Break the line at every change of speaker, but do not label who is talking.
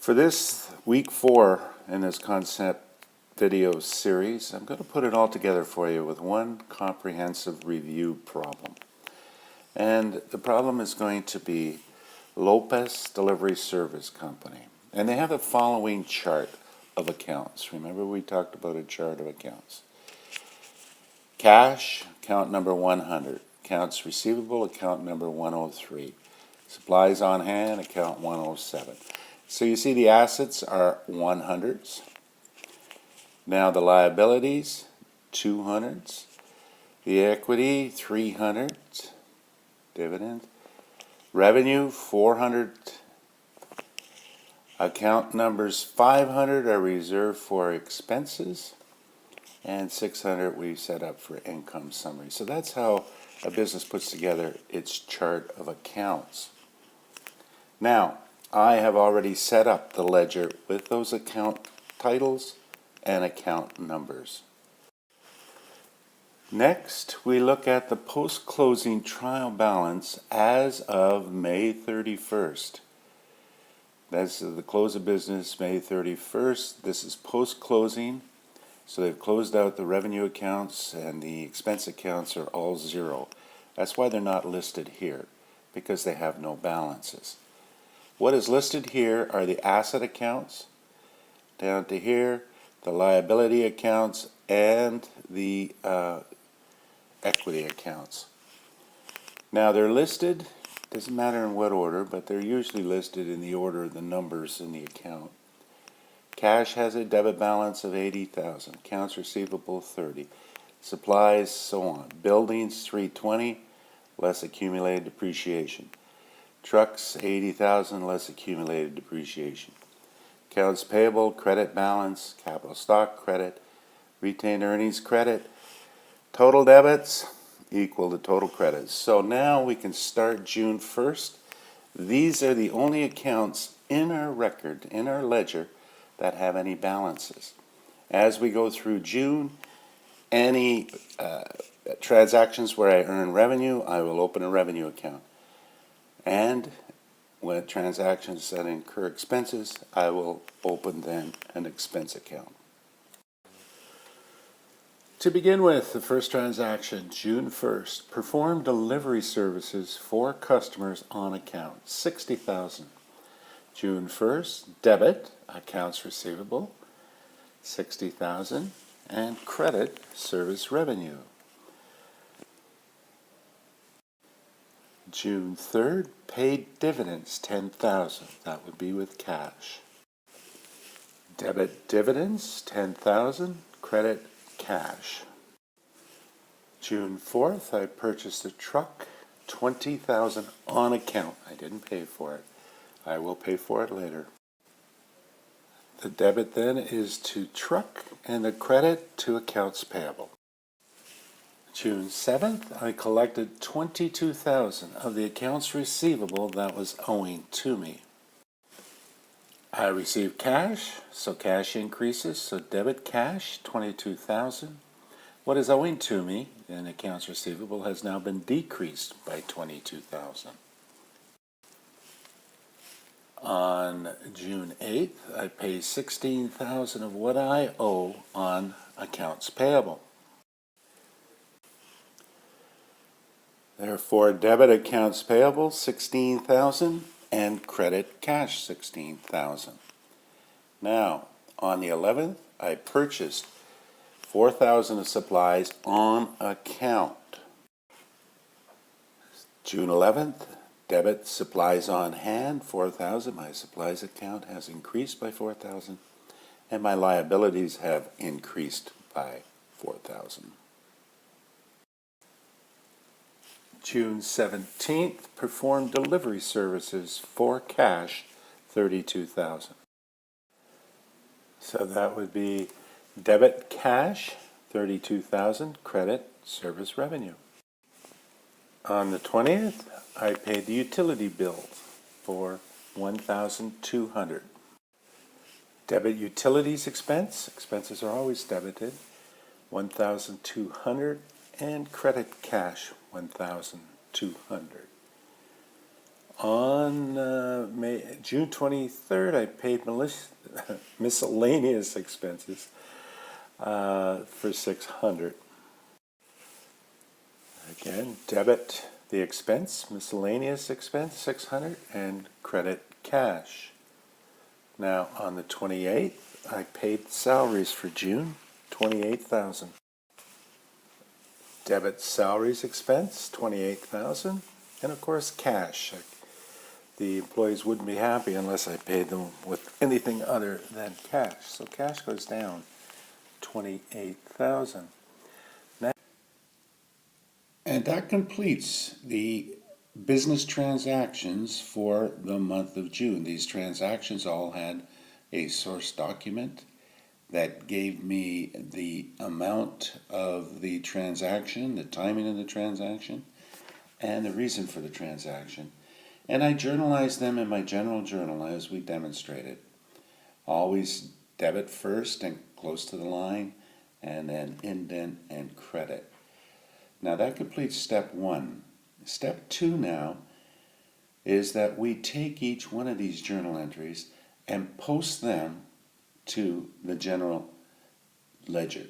For this week 4 in this concept video series, I'm going to put it all together for you with one comprehensive review problem. And the problem is going to be Lopez Delivery Service Company. And they have the following chart of accounts. Remember we talked about a chart of accounts. Cash, account number 100. Accounts receivable, account number 103. Supplies on hand, account 107. So you see the assets are 100s. Now the liabilities, 200s. The equity, 300s. Dividends. Revenue, 400. Account numbers 500 are reserved for expenses. And 600 we set up for income summary. So that's how a business puts together its chart of accounts. Now, I have already set up the ledger with those account titles and account numbers. Next, we look at the post-closing trial balance as of May 31st. That's the close of business, May 31st. This is post-closing. So they've closed out the revenue accounts and the expense accounts are all zero. That's why they're not listed here, because they have no balances. What is listed here are the asset accounts, down to here, the liability accounts, and the equity accounts. Now they're listed, doesn't matter in what order, but they're usually listed in the order of the numbers in the account. Cash has a debit balance of $80,000. Accounts receivable 30. Supplies, so on. Buildings 320, less accumulated depreciation. Trucks 80,000, less accumulated depreciation. Accounts payable, credit balance, capital stock credit, retained earnings credit. Total debits equal to total credits. So now we can start June 1st. These are the only accounts in our record, in our ledger, that have any balances. As we go through June, any transactions where I earn revenue, I will open a revenue account. And when transactions that incur expenses, I will open then an expense account. To begin with, the first transaction, June 1st, perform delivery services for customers on account, $60,000. June 1st, debit, accounts receivable, $60,000, and credit, service revenue. June 3rd, paid dividends, $10,000. That would be with cash. Debit dividends, $10,000. Credit, cash. June 4th, I purchased a truck, $20,000 on account. I didn't pay for it. I will pay for it later. The debit then is to truck and the credit to accounts payable. June 7th, I collected $22,000 of the accounts receivable that was owing to me. I received cash, so cash increases, so debit cash, $22,000. What is owing to me in accounts receivable has now been decreased by $22,000. On June 8th, I pay $16,000 of what I owe on accounts payable. Therefore, debit accounts payable, $16,000, and credit cash, $16,000. Now, on the 11th, I purchased $4,000 of supplies on account. June 11th, debit supplies on hand, $4,000. My supplies account has increased by $4,000, and my liabilities have increased by $4,000. June 17th, performed delivery services for cash, $32,000. So that would be debit cash, $32,000, credit service revenue. On the 20th, I paid the utility bill for $1,200. Debit utilities expense, expenses are always debited, $1,200, and credit cash, $1,200. On June 23rd, I paid miscellaneous expenses for $600. Again, debit the expense, miscellaneous expense, $600, and credit cash. Now, on the 28th, I paid salaries for June, $28,000. Debit salaries expense, $28,000, and of course, cash. The employees wouldn't be happy unless I paid them with anything other than cash. So cash goes down, $28,000. And that completes the business transactions for the month of June. These transactions all had a source document that gave me the amount of the transaction, the timing of the transaction, and the reason for the transaction. And I journalized them in my general journal as we demonstrated. Always debit first and close to the line, and then indent and credit. Now that completes step one. Step two now is that we take each one of these journal entries and post them to the general ledger.